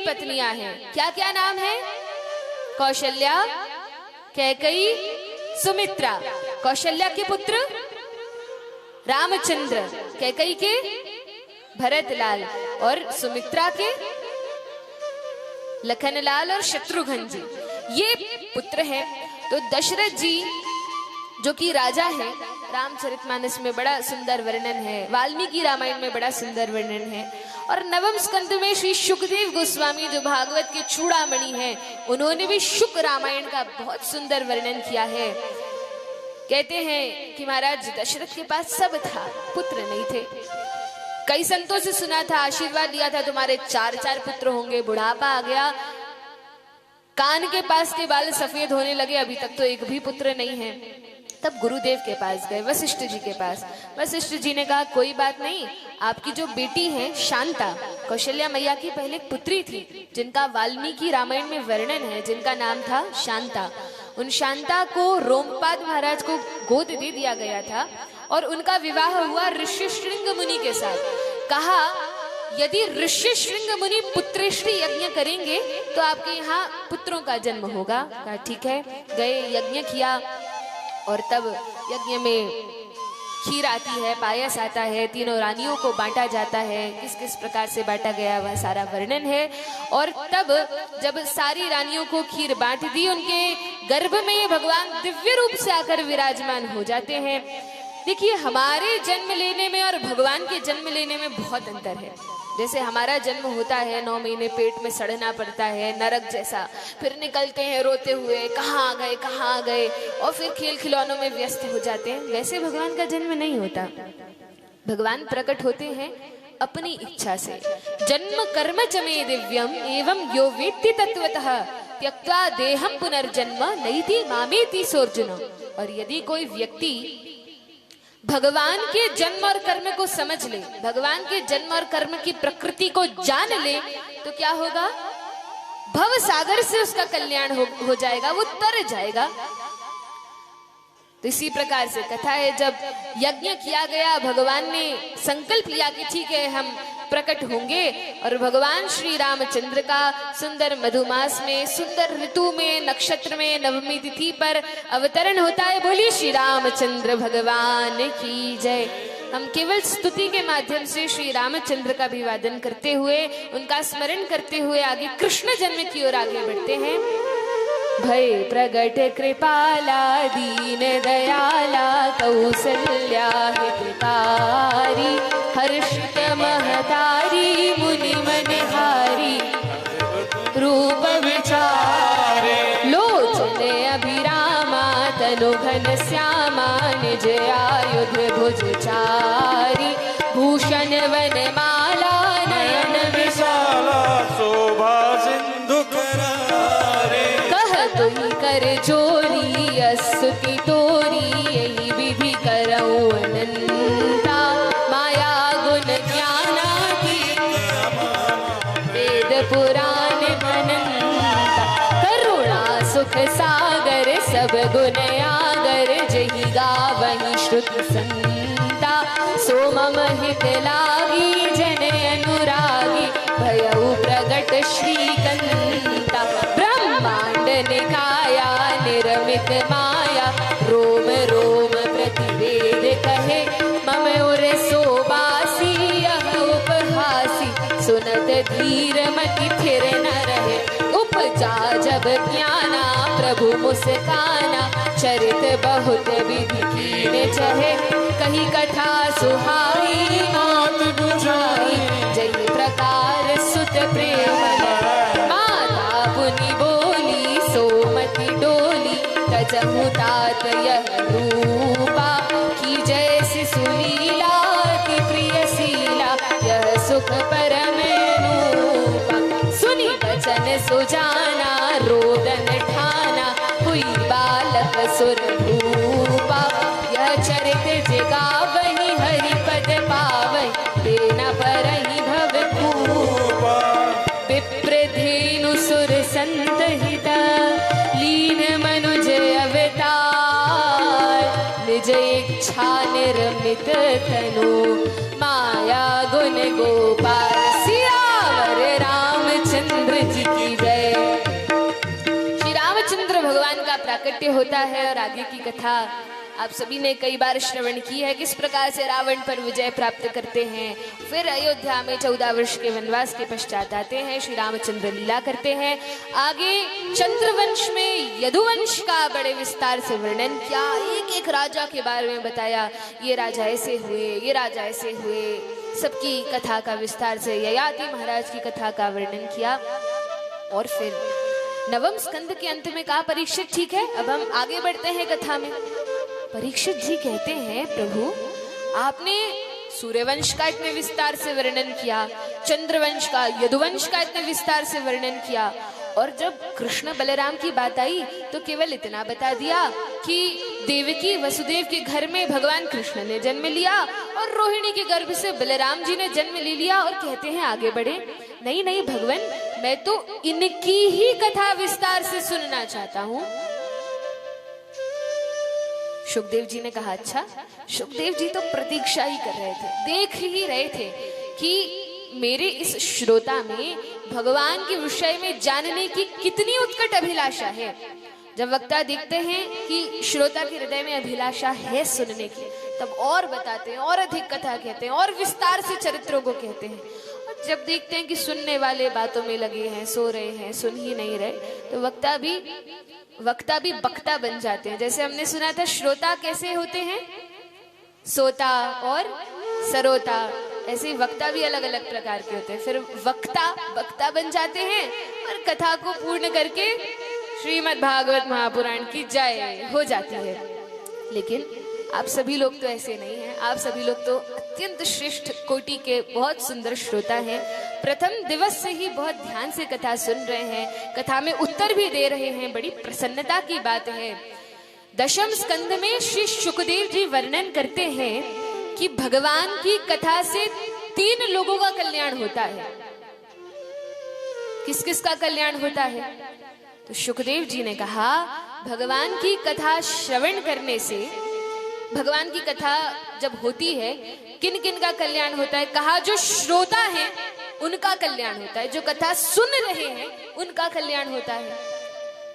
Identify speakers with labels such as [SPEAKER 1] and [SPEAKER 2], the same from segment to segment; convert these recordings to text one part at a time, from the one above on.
[SPEAKER 1] पत्नियां हैं। क्या क्या नाम है? कौशल्या, कैकेयी, सुमित्रा। कौशल्या के पुत्र रामचंद्र, कैकेयी के भरतलाल और सुमित्रा के लखनलाल और शत्रुघ्न जी, ये पुत्र हैं। तो दशरथ जी जो कि राजा है, रामचरितमानस में बड़ा सुंदर वर्णन है, वाल्मीकि रामायण में बड़ा सुंदर वर्णन है, और नवम स्कंद में श्री शुकदेव गोस्वामी जो भागवत के चूड़ामणि हैं, उन्होंने भी शुक रामायण का बहुत सुंदर वर्णन किया है। कहते हैं कि महाराज दशरथ के पास सब था, पुत्र नहीं थे। कई संतों से सुना था, आशीर्वाद दिया था तुम्हारे 4 पुत्र होंगे। बुढ़ापा आ गया, कान के पास के बाल सफेद होने लगे, अभी तक तो एक भी पुत्र नहीं है। तब गुरुदेव के पास गए, वशिष्ठ जी के पास। वशिष्ठ जी ने कहा कोई बात नहीं, आपकी जो बेटी है शांता, कौशल्या मैया की पहले एक पुत्री थी जिनका वाल्मीकि रामायण में वर्णन है, जिनका नाम था शांता। उन शांता को रोमपाद महाराज को गोद दे दिया गया था और उनका विवाह हुआ ऋष्यशृंग मुनि के साथ। कहा यदि ऋष्यशृंग मुनि पुत्रेष्टि यज्ञ करेंगे तो आपके यहाँ पुत्रों का जन्म होगा। कहा ठीक है। गए, यज्ञ किया और तब यज्ञ में खीर आती है, पायस आता है, तीनों रानियों को बांटा जाता है। किस किस प्रकार से बांटा गया वह सारा वर्णन है। और तब जब सारी रानियों को खीर बांट दी, उनके गर्भ में ये भगवान दिव्य रूप से आकर विराजमान हो जाते हैं। देखिए, हमारे जन्म लेने में और भगवान के जन्म लेने में बहुत अंतर है। जैसे हमारा जन्म होता है, 9 महीने पेट में सड़ना पड़ता है नरक जैसा, फिर निकलते हैं रोते हुए, कहाँ आ गए, और फिर खेल खिलौनों में व्यस्त हो जाते हैं। वैसे भगवान का जन्म नहीं होता। भगवान प्रकट होते हैं अपनी इच्छा से। जन्म कर्म च मे दिव्यम एवं यो वेत्ति तत्वतः त्यक्त्वा देहम पुनर्जन्म नैति मामेति सोऽर्जुन। और यदि कोई व्यक्ति भगवान के जन्म और कर्म को समझ ले, भगवान के जन्म और कर्म की प्रकृति को जान ले, तो क्या होगा? भव सागर से उसका कल्याण हो जाएगा, वो तर जाएगा। तो इसी प्रकार से कथा है, जब यज्ञ किया गया, भगवान ने संकल्प लिया कि ठीक है हम प्रकट होंगे, और भगवान श्री रामचंद्र का सुंदर मधुमास में, सुंदर ऋतु में, नक्षत्र में, नवमी तिथि पर अवतरण होता है। बोलिए श्री रामचंद्र भगवान की जय। हम केवल स्तुति के माध्यम से श्री रामचंद्र का अभिवादन करते हुए, उनका स्मरण करते हुए आगे कृष्ण जन्म की ओर आगे बढ़ते हैं। भय प्रगट कृपाला दीन दयाला कौसल्या हितकारी हर्षित महतारी मुनि मनहारी रूप विचारे लोचने अभिरामा तनु घन श्यामा निज आयुध भुज चारी भूषण वनमाला नयन विशाला
[SPEAKER 2] शोभा सिंधु करारे
[SPEAKER 1] तुम कर जोरी स्तुति तोरी यही विधि करऊं अनंता माया गुण ज्ञानातीत वेद पुराण अनंता करुणा सुख सागर सब गुण आगर जही गावहि श्रुति संता सो मम हित लागी जन अनुरागी भयउ प्रगट श्रीकंता ब्रह्मांड निकाया निर्मित माया रोम रोम प्रतिवेद कहे मम उर सोबासी यह उपहासी सुनत धीर मति फिर न रहे उपजा जब ज्ञाना प्रभु मुस्काना चरित बहुत विधि कीन चहे कही कथा सुहाई मात बुझाई जय प्रकार सुत प्रेम माता पुनि बोली सोमति डोली तजहु तात यह रूपा की जैसी सुलीला की प्रिय शीला यह सुख परम रूपा सुनी वचन सुजाना रोदन ठाना हुई बालक सुर भूपा यह चरित जगावहि हरि पद पावहि देना परहि भव खूपा विप्रधेनु सुर संत हिता लीन मनुज अवतार निज इच्छा निर्मित तनु माया गुण गोपाल सियावर रामचंद्र प्राकट्य होता है और आगे की कथा आप सभी ने कई बार श्रवण की है, किस प्रकार से रावण पर विजय प्राप्त करते हैं। फिर अयोध्या में 14 वर्ष के वनवास के पश्चात आते हैं, श्री रामचंद्र लीला करते हैं। आगे चंद्रवंश में यदुवंश का बड़े विस्तार से वर्णन किया, एक एक राजा के बारे में बताया, ये राजा ऐसे हुए, ये राजा ऐसे हुए, सबकी कथा का विस्तार से ययाति महाराज की कथा का वर्णन किया। और फिर नवम स्कंद के अंत में कहा, परीक्षित ठीक है, अब हम आगे बढ़ते हैं कथा में। परीक्षित जी कहते हैं, प्रभु आपने सूर्यवंश का इतने विस्तार से वर्णन किया, चंद्रवंश का, यदुवंश का इतने विस्तार से वर्णन किया, और जब कृष्ण बलराम की बात आई तो केवल इतना बता दिया कि देवकी वसुदेव के घर में भगवान कृष्ण ने जन्म लिया और रोहिणी के गर्भ से बलराम जी ने जन्म ले लिया, और कहते हैं आगे बढ़े। नहीं नहीं भगवान, मैं तो इनकी ही कथा विस्तार से सुनना चाहता हूँ। सुखदेव जी ने कहा, अच्छा। सुखदेव जी तो प्रतीक्षा ही कर रहे थे, देख ही रहे थे कि मेरे इस श्रोता में भगवान के विषय में जानने की कितनी उत्कट अभिलाषा है। जब वक्ता देखते हैं कि श्रोता के हृदय में अभिलाषा है सुनने की, तब और बताते हैं, और अधिक कथा कहते हैं, और विस्तार से चरित्रों को कहते हैं। और जब देखते हैं कि सुनने वाले बातों में लगे हैं, सो रहे हैं, सुन ही नहीं रहे, तो वक्ता भी बक्ता बन जाते हैं। जैसे हमने सुना था, श्रोता कैसे होते हैं, सोता और सरोता, ऐसे वक्ता भी अलग अलग प्रकार के होते हैं। फिर वक्ता बन जाते हैं और कथा को पूर्ण करके श्रीमद् भागवत महापुराण की जय हो जाती है। लेकिन आप सभी लोग तो ऐसे नहीं हैं, आप सभी लोग तो अत्यंत श्रेष्ठ कोटि के बहुत सुंदर श्रोता हैं। प्रथम दिवस से ही बहुत ध्यान से कथा सुन रहे हैं, कथा में उत्तर भी दे रहे हैं, बड़ी प्रसन्नता की बात है। दशम स्कंद में श्री शुकदेव जी वर्णन करते हैं कि भगवान की कथा से 3 लोगों का कल्याण होता है। किस किस का कल्याण होता है? तो शुकदेव जी ने कहा, भगवान की कथा श्रवण करने से, भगवान की कथा जब होती है, किन किन का कल्याण होता है? कहा, जो श्रोता है उनका कल्याण होता है, जो कथा सुन रहे हैं उनका कल्याण होता है।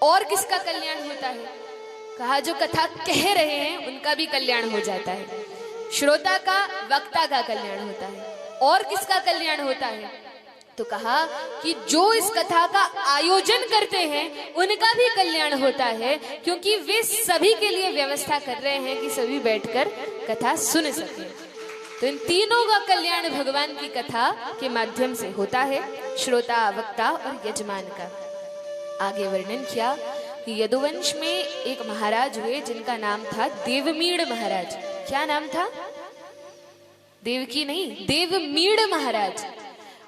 [SPEAKER 1] और किसका कल्याण होता है? कहा, जो कथा कह रहे हैं उनका भी कल्याण हो जाता है। श्रोता का, वक्ता का कल्याण होता है। और किसका कल्याण होता है? तो कहा कि जो इस कथा का आयोजन करते हैं उनका भी कल्याण होता है, क्योंकि वे सभी के लिए व्यवस्था कर रहे हैं कि सभी बैठकर कथा सुन सकें। तो इन तीनों का कल्याण भगवान की कथा के माध्यम से होता है, श्रोता, वक्ता और यजमान का। आगे वर्णन किया कि यदुवंश में एक महाराज हुए जिनका नाम था देवमीड़ महाराज। क्या नाम था? देवकी नहीं, देवमीड़ महाराज।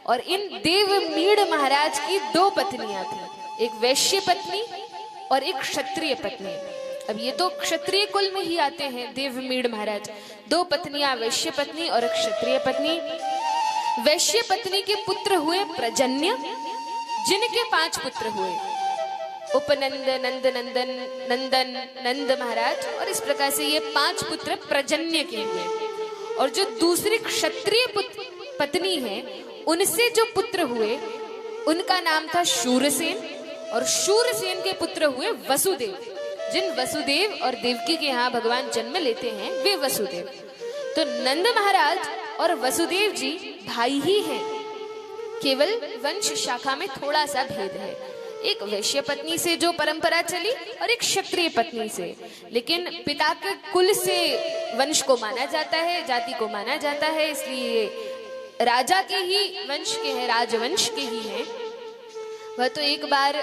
[SPEAKER 1] और इन देवमीड़ महाराज की 2 पत्नियां थी, एक वैश्य पत्नी और एक क्षत्रिय पत्नी। अब ये तो क्षत्रिय कुल में ही आते हैं देवमीड़ महाराज। 2 पत्नियां, वैश्य पत्नी और क्षत्रिय पत्नी। वैश्य पत्नी के पुत्र हुए प्रजन्य, जिनके 5 पुत्र हुए, उपनंद, नंद नंदन, नंदन, नंद महाराज, और इस प्रकार से ये 5 पुत्र प्रजन्य के हुए। और जो दूसरी क्षत्रिय पत्नी है, उनसे जो पुत्र हुए उनका नाम था शूरसेन, और शूरसेन के पुत्र हुए वसुदेव। जिन वसुदेव और देवकी के यहाँ भगवान जन्म लेते हैं वे वसुदेव। तो नंद महाराज और वसुदेव जी भाई ही हैं, केवल वंश शाखा में थोड़ा सा भेद है। एक वैश्य पत्नी से जो परंपरा चली और एक क्षत्रिय पत्नी से, लेकिन पिता के कुल से वंश को माना जाता है, जाति को माना जाता है, इसलिए राजा के ही वंश के हैं, राजवंश के ही हैं। वह तो एक बार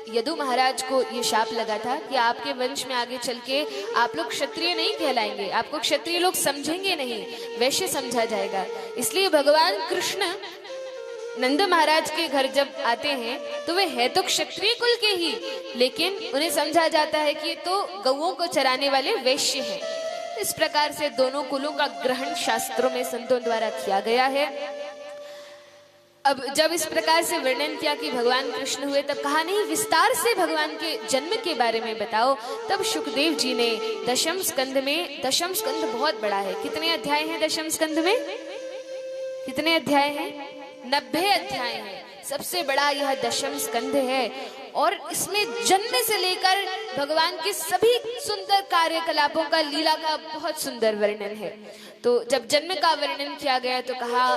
[SPEAKER 1] यदु महाराज को ये शाप लगा था कि आपके वंश में आगे चल के आप लोग क्षत्रिय नहीं कहलाएंगे, आपको क्षत्रिय लोग समझेंगे नहीं, वैश्य समझा जाएगा। इसलिए भगवान कृष्ण नंद महाराज के घर जब आते हैं तो वे है तो क्षत्रिय कुल के ही, लेकिन उन्हें समझा जाता है कि ये तो गौओं को चराने वाले वैश्य हैं। इस प्रकार से दोनों कुलों का ग्रहण शास्त्रों में संतों द्वारा किया गया है। अब जब इस प्रकार से वर्णन किया कि भगवान कृष्ण हुए, तब कहा नहीं, विस्तार से भगवान के जन्म के बारे में बताओ। तब शुकदेव जी ने दशम स्कंद में, दशम स्कंद बहुत बड़ा है, कितने अध्याय हैं दशम स्कंद में? कितने अध्याय हैं? 90 अध्याय हैं। सबसे बड़ा यह दशम स्कंद है। और इसमें जन्म से लेकर भगवान के सभी सुंदर कार्यकलापों का, लीला का बहुत सुंदर वर्णन है। तो जब जन्म का वर्णन किया गया तो कहा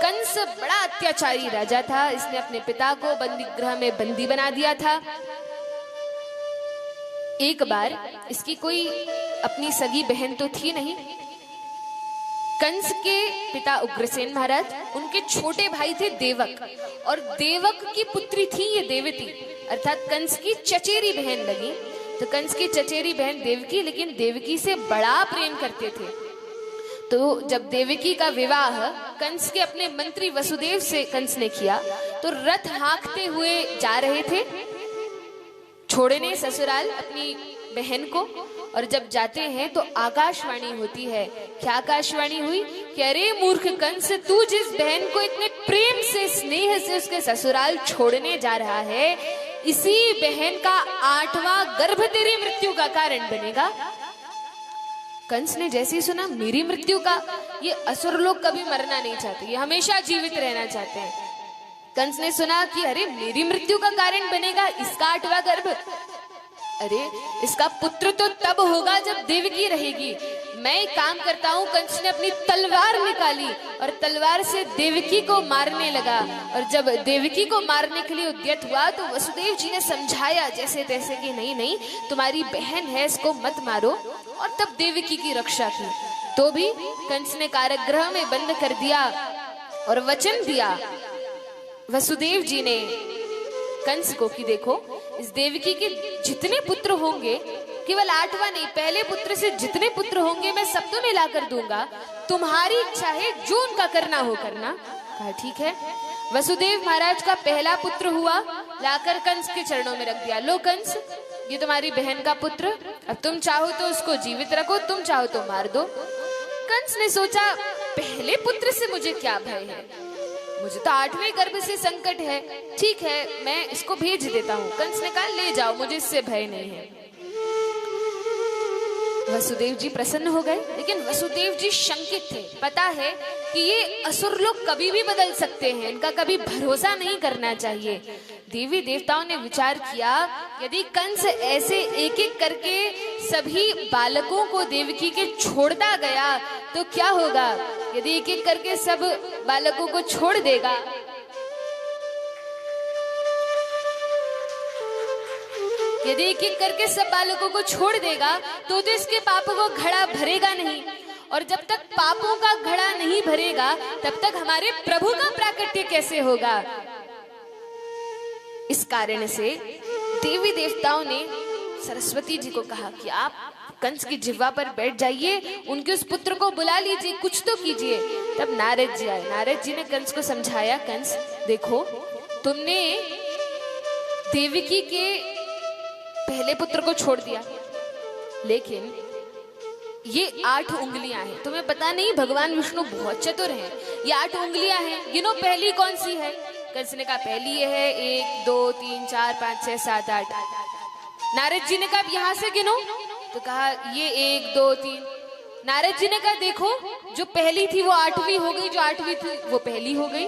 [SPEAKER 1] कंस बड़ा अत्याचारी राजा था, इसने अपने पिता को बंदी गृह में बंदी बना दिया था। एक बार इसकी कोई अपनी सगी बहन तो थी नहीं, कंस के पिता उग्रसेन महाराज, उनके छोटे भाई थे देवक, और देवक की पुत्री थी ये देवती, अर्थात कंस की चचेरी बहन लगी। तो कंस की चचेरी बहन देवकी, लेकिन देवकी से बड़ा प्रेम करते थे। तो जब देवकी का विवाह कंस के अपने मंत्री वसुदेव से कंस ने किया, तो रथ हाँकते हुए जा रहे थे छोड़ने ससुराल अपनी बहन को, और जब जाते हैं तो आकाशवाणी होती है। क्या आकाशवाणी हुई कि अरे मूर्ख कंस, तू जिस बहन को इतने प्रेम से, स्नेह से उसके ससुराल छोड़ने जा रहा है, इसी बहन का 8वां गर्भ तेरी मृत्यु का कारण बनेगा। कंस ने जैसे ही सुना मेरी मृत्यु का, ये असुर लोग कभी मरना नहीं चाहते, ये हमेशा जीवित रहना चाहते हैं। कंस ने सुना कि अरे मेरी मृत्यु का कारण बनेगा इसका 8वां गर्भ, अरे इसका पुत्र तो तब होगा जब देवकी रहेगी। मैं एक काम करता हूँ। कंस ने अपनी तलवार निकाली और तलवार से देवकी को मारने लगा, और जब देवकी को मारने के लिए उद्यत हुआ तो वसुदेव जी ने समझाया जैसे तैसे कि नहीं नहीं, तुम्हारी बहन है, इसको मत मारो, और तब देवकी की रक्षा की। तो भी कंस ने कारागृह में बंद कर दिया और वचन दिया वसुदेव जी ने कंस को कि देखो, इस देवकी के जितने पुत्र होंगे, केवल 8वां नहीं, पहले पुत्र से जितने पुत्र होंगे मैं सब तुम्हें ला कर दूंगा, तुम्हारी इच्छा है, जो उनका करना हो करना। कहा ठीक है। वसुदेव महाराज का पहला पुत्र हुआ, लाकर कंस के चरणों में रख दिया। लो कंस, ये तुम्हारी बहन का पुत्र, अब तुम चाहो तो उसको जीवित रखो, तुम चाहो तो मार दो। कंस ने सोचा पहले पुत्र से मुझे क्या भय है, मुझे तो 8वें गर्भ से संकट है, ठीक है मैं इसको भेज देता हूँ। कंस ने कहा ले जाओ, मुझे इससे भय नहीं है। वसुदेव जी प्रसन्न हो गए, लेकिन वसुदेव जी शंकित थे। पता है कि ये असुर लोग कभी भी बदल सकते हैं, इनका कभी भरोसा नहीं करना चाहिए। देवी देवताओं ने विचार किया यदि कंस ऐसे एक एक करके सभी बालकों को देवकी के छोड़ता गया तो क्या होगा। यदि एक एक करके सब बालकों को छोड़ देगा, यदि एक एक करके सब बालकों को छोड़ देगा तो इसके पापों को घड़ा भरेगा नहीं, और जब तक पापों का घड़ा नहीं भरेगा तब तक हमारे प्रभु का प्राकट्य कैसे होगा। इस कारण से देवी देवताओं ने सरस्वती जी को कहा कि आप कंस की जिह्वा पर बैठ जाइए, उनके उस पुत्र को बुला लीजिए, कुछ तो कीजिए। तब नारद जी आए। नारद जी ने कंस को समझाया, कंस देखो, तुमने देवकी के पहले पुत्र को छोड़ दिया, लेकिन ये 8 उंगलियां हैं, तुम्हें पता नहीं भगवान विष्णु बहुत चतुर हैं। ये 8 उंगलियां हैं, गिनो पहली कौन सी है। कंस ने कहा पहली ये है 1 2 3 4 5 6 7 8। नारद जी ने कहा यहाँ से गिनो, तो कहा ये 1 2 3। नारद जी ने कहा देखो, जो पहली थी वो 8वीं हो गई, जो 8वीं थी वो पहली हो गई।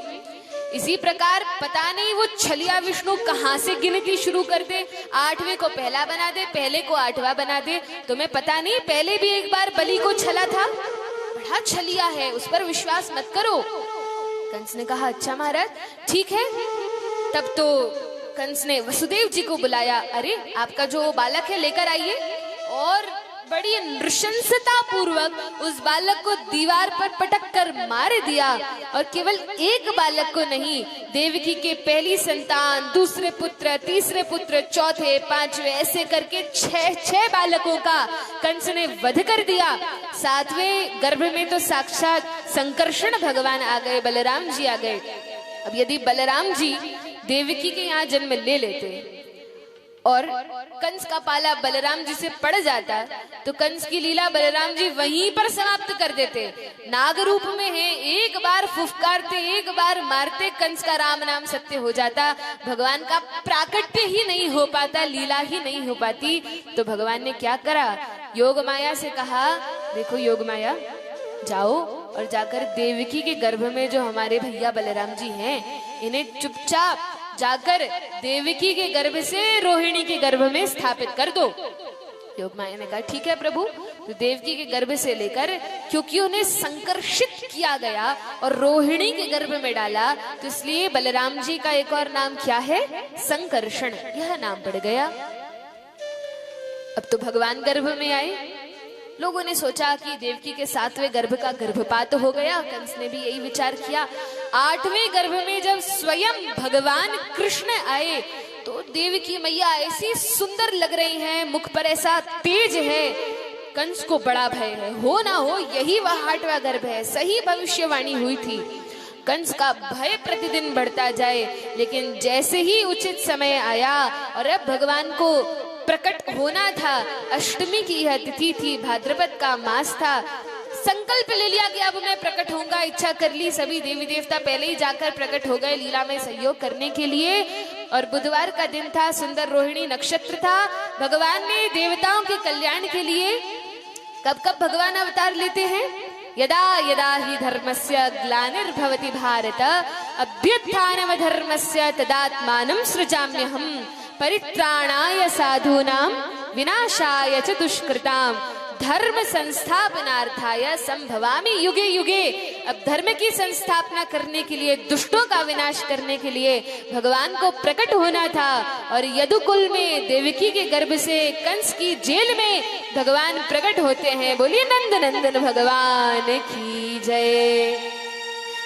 [SPEAKER 1] इसी प्रकार पता नहीं वो छलिया विष्णु कहाँ से गिनती शुरू कर दे, 8वें को पहला बना दे, पहले को 8वां बना दे। तुम्हें पता नहीं पहले भी एक बार बलि को छला था, बड़ा छलिया है, उस पर विश्वास मत करो। कंस ने कहा अच्छा महाराज ठीक है। तब तो कंस ने वसुदेव जी को बुलाया, अरे आपका जो बालक है लेकर आइए, और बड़ी नृशंसता पूर्वक उस बालक को दीवार पर पटक कर मार दिया। और केवल एक बालक को नहीं, देवकी के पहली संतान, दूसरे पुत्र, तीसरे पुत्र, चौथे, पांचवे, ऐसे करके 6 बालकों का कंस ने वध कर दिया। 7वें गर्भ में तो साक्षात संकर्षण भगवान आ गए, बलराम जी आ गए। अब यदि बलराम जी देवकी के यहाँ जन्म ले लेते और कंस का पाला बलराम जी से पड़ जाता तो कंस की लीला बलराम जी वहीं पर समाप्त कर देते। नाग रूप में है, एक बार फुफकारते, एक बार मारते, कंस का राम नाम सत्य हो जाता, भगवान का प्राकट्य ही नहीं हो पाता, लीला ही नहीं हो पाती। तो भगवान ने क्या करा, योग माया से कहा देखो योग माया, जाओ और जाकर देवकी के गर्भ में जो हमारे भैया बलराम जी हैं, इन्हें चुपचाप जाकर देवकी के गर्भ से रोहिणी के गर्भ में स्थापित कर दो। योग माया ने कहा ठीक है प्रभु। तो देवकी के गर्भ से लेकर, क्योंकि उन्हें संकर्षित किया गया और रोहिणी के गर्भ में डाला, तो इसलिए बलराम जी का एक और नाम क्या है? संकर्षण, यह नाम पड़ गया। अब तो भगवान गर्भ में आए। लोगों ने सोचा कि देवकी के 7वें गर्भ का गर्भपात हो गया। कंस ने भी यही विचार किया। 8वें गर्भ में जब स्वयं भगवान कृष्ण आए तो देवकी मैया ऐसी सुंदर लग रही हैं, मुख पर ऐसा तेज है, कंस को बड़ा भय है। हो ना हो यही वह 8वां गर्भ है। सही भविष्यवाणी हुई थी। कंस का भय प्रतिदिन बढ़ता जाए, लेकिन जैसे ही उचित समय आया और अब भगवान को प्रकट होना था, अष्टमी की यह तिथि थी, भाद्रपद का मास था, संकल्प ले लिया कि अब मैं प्रकट होऊंगा। इच्छा कर ली। सभी देवी देवता पहले ही जाकर प्रकट हो गए लीला में सहयोग करने के लिए। और बुधवार का दिन था, सुंदर रोहिणी नक्षत्र था। भगवान ने देवताओं के कल्याण के लिए कब कब भगवान अवतार लेते हैं? यदा यदा हि धर्मस्य ग्लानिर्भवति भारत अभ्युत्थानमधर्मस्य तदात्मानं सृजाम्यहम् परित्राणाय साधूनां विनाशाय च दुष्कृतां धर्म संस्थापनार्थाय संभवामि युगे युगे। अब धर्म की संस्थापना करने के लिए, दुष्टों का विनाश करने के लिए भगवान को प्रकट होना था। और यदुकुल में देवकी के गर्भ से कंस की जेल में भगवान प्रकट होते हैं। बोलिए नंद नंदन भगवान की जय।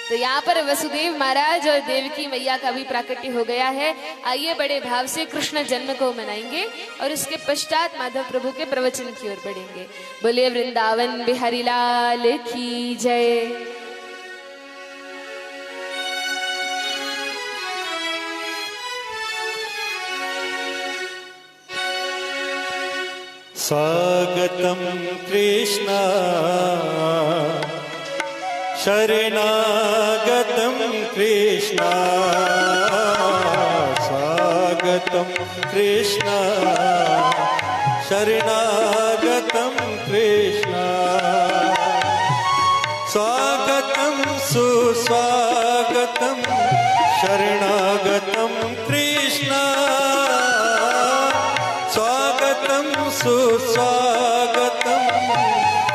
[SPEAKER 1] तो यहाँ पर वसुदेव महाराज और देवकी मैया का भी प्राकट्य हो गया है। आइए बड़े भाव से कृष्ण जन्म को मनाएंगे और उसके पश्चात माधव प्रभु के प्रवचन की ओर बढ़ेंगे। बोलिए वृंदावन बिहारी लाल की जय।
[SPEAKER 2] स्वागतम कृष्ण शरणागतं कृष्ण स्वागतं कृष्ण शरणागतं कृष्ण स्वागतं सुस्वागतं शरणागतं कृष्ण स्वागतं सुस्वागतं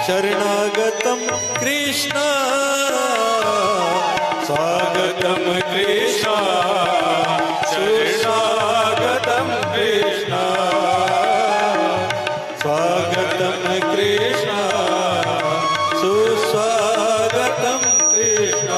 [SPEAKER 2] शरणागतं कृष्ण स्वागतं कृष्ण शरणागतं कृष्ण स्वागतं कृष्ण सुस्वागतं कृष्ण।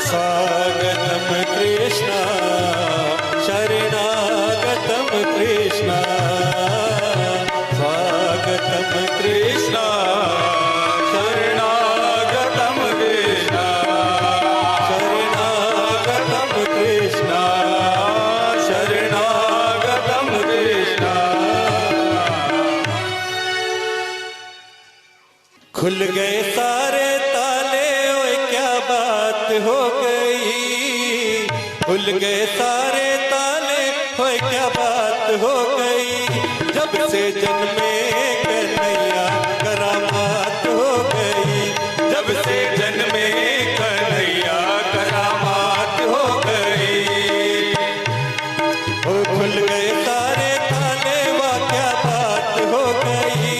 [SPEAKER 2] स्वागतम कृष्ण शरणागतम कृष्ण स्वागतम कृष्ण शरणागतम कृष्ण शरणागतम कृष्ण शरणागतम कृष्ण। खुल गए सारे ताले, ओए क्या बात हो गई। खुल गए सारे ताले, ओए क्या बात हो गई। जब से जन्मे कन्हैया करामात हो गई। जब से जन्मे कन्हैया करामात हो गई। ओ खुल गए सारे ताले, वाह क्या बात हो गई।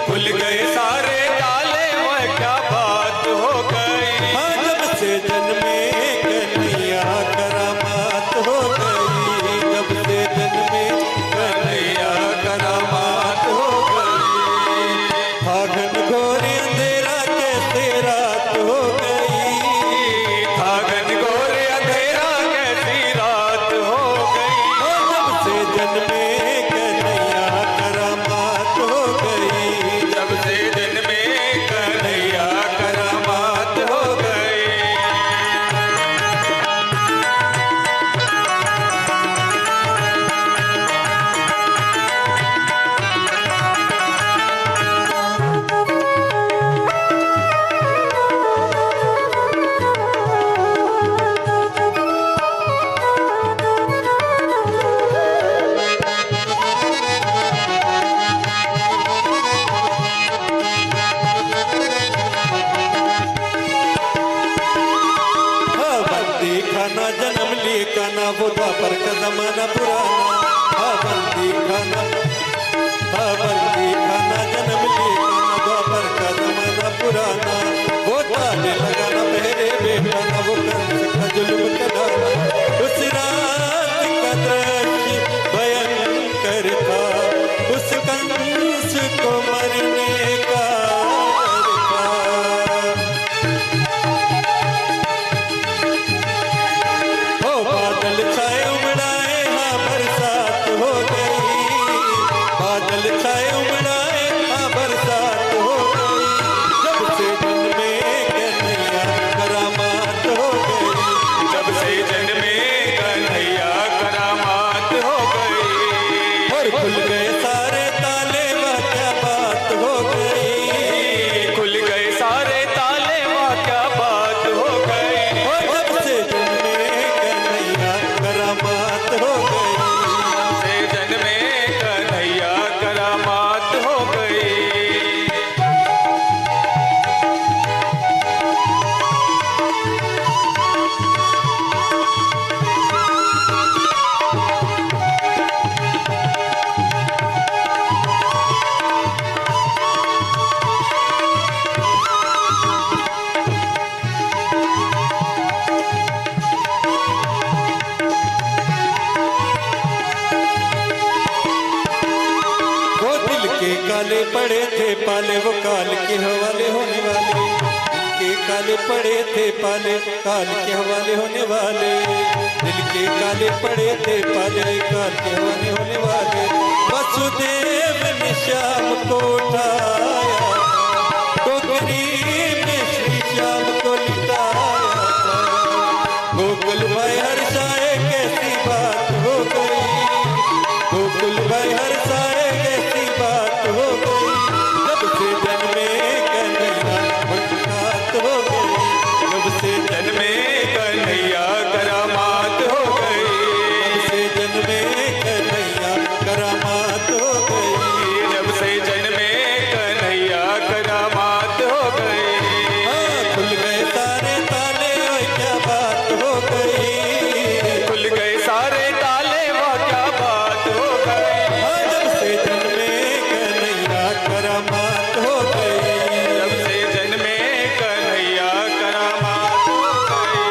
[SPEAKER 2] खुल गए सारे ताले, वाह क्या बात हो गई। हाँ जब से जन्मे कन्हैया करामात हो गई। जब से जन्मे कन्हैया करामात हो गई। फागुन घोर अंधेरा कैसे रात हो गई। फागुन घोर अंधेरा कैसी रात हो गई। जब से जन्मे कन्हैया करामात हो गई। जब से जन्मे कन्हैया करामात हो गई। हाँ बंदी खाना जन्म लिए काना, वो द्वापर का जमाना पुराना। हाँ बंदी खाना जन्म लिए काना, द्वापर का जमाना पुराना। वो ताले लगाना पहले बेटाना, वो कंस का जुल्म कराना। उस रात का दृश्य भयंकर था, उस कंस को मरने का डर था। हो बादल छाए उमड़ाए, हाँ बरसात हो गई। बादल छाए उमड़ाए, हाँ बरसात हो गई। जब से जन्मे कन्हैया करामात हो गई। जब से जन्मे कन्हैया करामात हो गई। और खुल गए सारे ताले, वाह क्या बात हो गई। खुल गए सारे ताले, वाह क्या बात हो गई। और जब से जन्मे कन्हैया करामात हो गई। जब से जन्मे कन्हैया करामात हो गई। वो दिल के काले पड़े थे पाले, वो काल के हवाले होने वाले। दिल के काले पड़े थे पाले, काल के हवाले होने वाले। दिल के काले पड़े थे पाले, काल के हवाले होने वाले। वसुदेव ने श्याम को उठाया, टोकरी में श्री श्याम को लिटाया था। गोकुल भाई हर्षाए, कैसी बात हो गई। गोकुल भाई हर्षाए, कैसी बात हो गई। जब से जन्मे कन्हैया मुलाकात हो गई। जब से जन्मे कन्हैया करामात हो गई। जब से जन्मे कन्हैया करामात हो गई। जब से जन्मे कन्हैया करामात हो गई। हाँ खुल गए सारे ताले, ओए क्या बात हो गई। खुल गए सारे ताले, वाह क्या बात हो गई। हाँ जब से जन्मे कन्हैया करामात हो गई। जब से जन्मे कन्हैया करामात हो गई।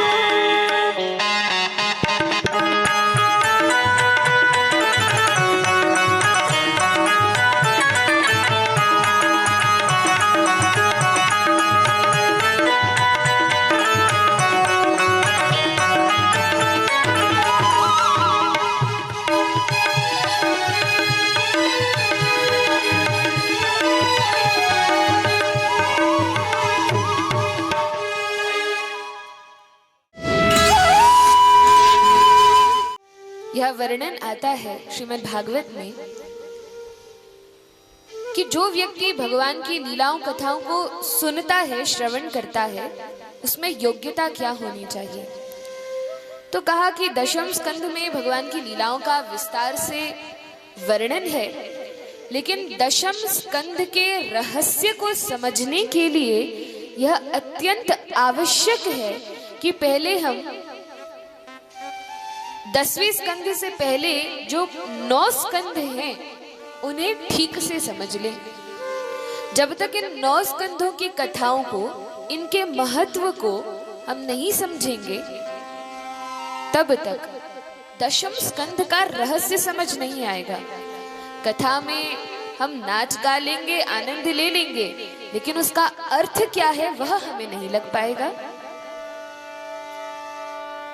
[SPEAKER 1] यह वर्णन आता है श्रीमद् भागवत में कि जो व्यक्ति भगवान की लीलाओं कथाओं को सुनता है, श्रवण करता है, उसमें योग्यता क्या होनी चाहिए। तो कहा कि दशम स्कंध में भगवान की लीलाओं का विस्तार से वर्णन है, लेकिन दशम स्कंध के रहस्य को समझने के लिए यह अत्यंत आवश्यक है कि पहले हम 10वें स्कंध से पहले जो 9 स्कंध हैं उन्हें ठीक से समझ लें। जब तक इन 9 स्कंधों की कथाओं को, इनके महत्व को हम नहीं समझेंगे, तब तक दशम स्कंध का रहस्य समझ नहीं आएगा। कथा में हम नाच गा लेंगे, आनंद ले लेंगे, लेकिन उसका अर्थ क्या है वह हमें नहीं लग पाएगा।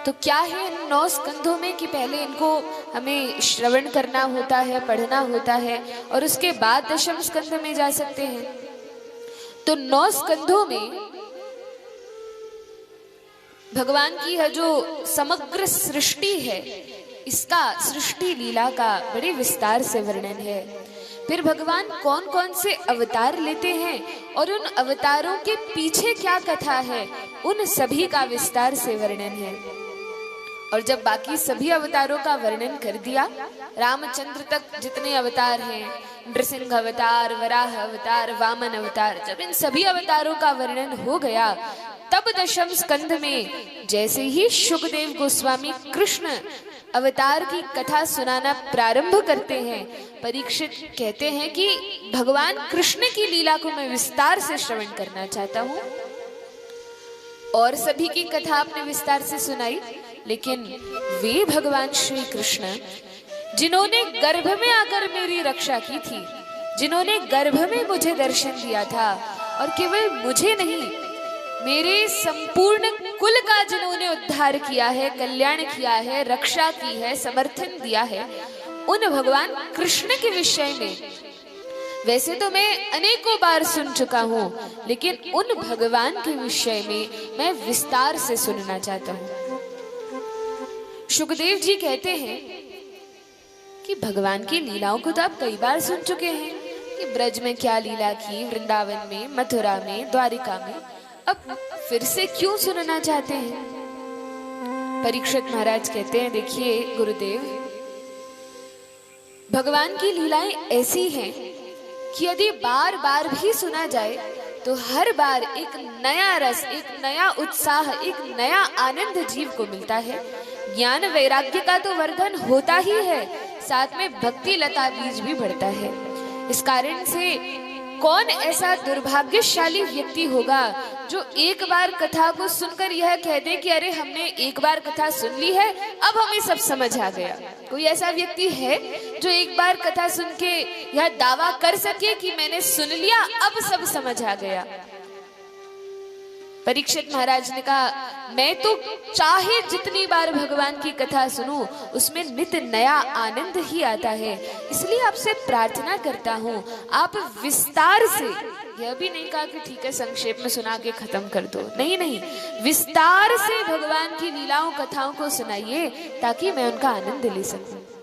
[SPEAKER 1] तो क्या है इन 9 स्कंधों में कि पहले इनको हमें श्रवण करना होता है, पढ़ना होता है, और उसके बाद दशम स्कंध में जा सकते हैं। तो 9 स्कंधों में भगवान की यह जो समग्र सृष्टि है, इसका, सृष्टि लीला का बड़े विस्तार से वर्णन है। फिर भगवान कौन कौन से अवतार लेते हैं और उन अवतारों के पीछे क्या कथा है, उन सभी का विस्तार से वर्णन है। और जब बाकी सभी अवतारों का वर्णन कर दिया, रामचंद्र तक जितने अवतार हैं, नृसिंह अवतार, वराह अवतार, वामन अवतार, जब इन सभी अवतारों का वर्णन हो गया, तब दशम स्कंध में जैसे ही शुकदेव गोस्वामी कृष्ण अवतार की कथा सुनाना प्रारंभ करते हैं, परीक्षित कहते हैं कि भगवान कृष्ण की लीला को मैं विस्तार से श्रवण करना चाहता हूँ। और सभी की कथा आपने विस्तार से सुनाई, लेकिन वे भगवान श्री कृष्ण जिन्होंने गर्भ में आकर मेरी रक्षा की थी, जिन्होंने गर्भ में मुझे दर्शन दिया था, और केवल मुझे नहीं, मेरे संपूर्ण कुल का जिन्होंने उद्धार किया है, कल्याण किया है, रक्षा की है, समर्थन दिया है, उन भगवान कृष्ण के विषय में वैसे तो मैं अनेकों बार सुन चुका हूँ, लेकिन उन भगवान के विषय में मैं विस्तार से सुनना चाहता हूँ। शुकदेव जी कहते हैं कि भगवान की लीलाओं को तो आप कई बार सुन चुके हैं कि ब्रज में क्या लीला की, वृंदावन में, मथुरा में, द्वारिका में, अब फिर से क्यों सुनना चाहते हैं। परीक्षित महाराज कहते हैं, देखिए गुरुदेव, भगवान की लीलाएं ऐसी हैं कि यदि बार बार भी सुना जाए तो हर बार एक नया रस, एक नया उत्साह, एक नया आनंद जीव को मिलता है। ज्ञान वैराग्य का तो वर्धन होता ही है, साथ में भक्ति लता बीज भी बढ़ता है। इस कारण से कौन ऐसा दुर्भाग्यशाली व्यक्ति होगा जो एक बार कथा को सुनकर यह कह दे कि अरे हमने एक बार कथा सुन ली है, अब हमें सब समझ आ गया। कोई ऐसा व्यक्ति है जो एक बार कथा सुन के यह दावा कर सके कि मैंने सुन लिया, अब सब समझ आ गया। परीक्षित महाराज ने कहा, मैं तो चाहे जितनी बार भगवान की कथा सुनूं, उसमें नित नया आनंद ही आता है। इसलिए आपसे प्रार्थना करता हूँ, आप विस्तार से, यह भी नहीं कहा कि ठीक है संक्षेप में सुना के खत्म कर दो, नहीं नहीं, विस्तार से भगवान की लीलाओं कथाओं को सुनाइए ताकि मैं उनका आनंद ले सकूं।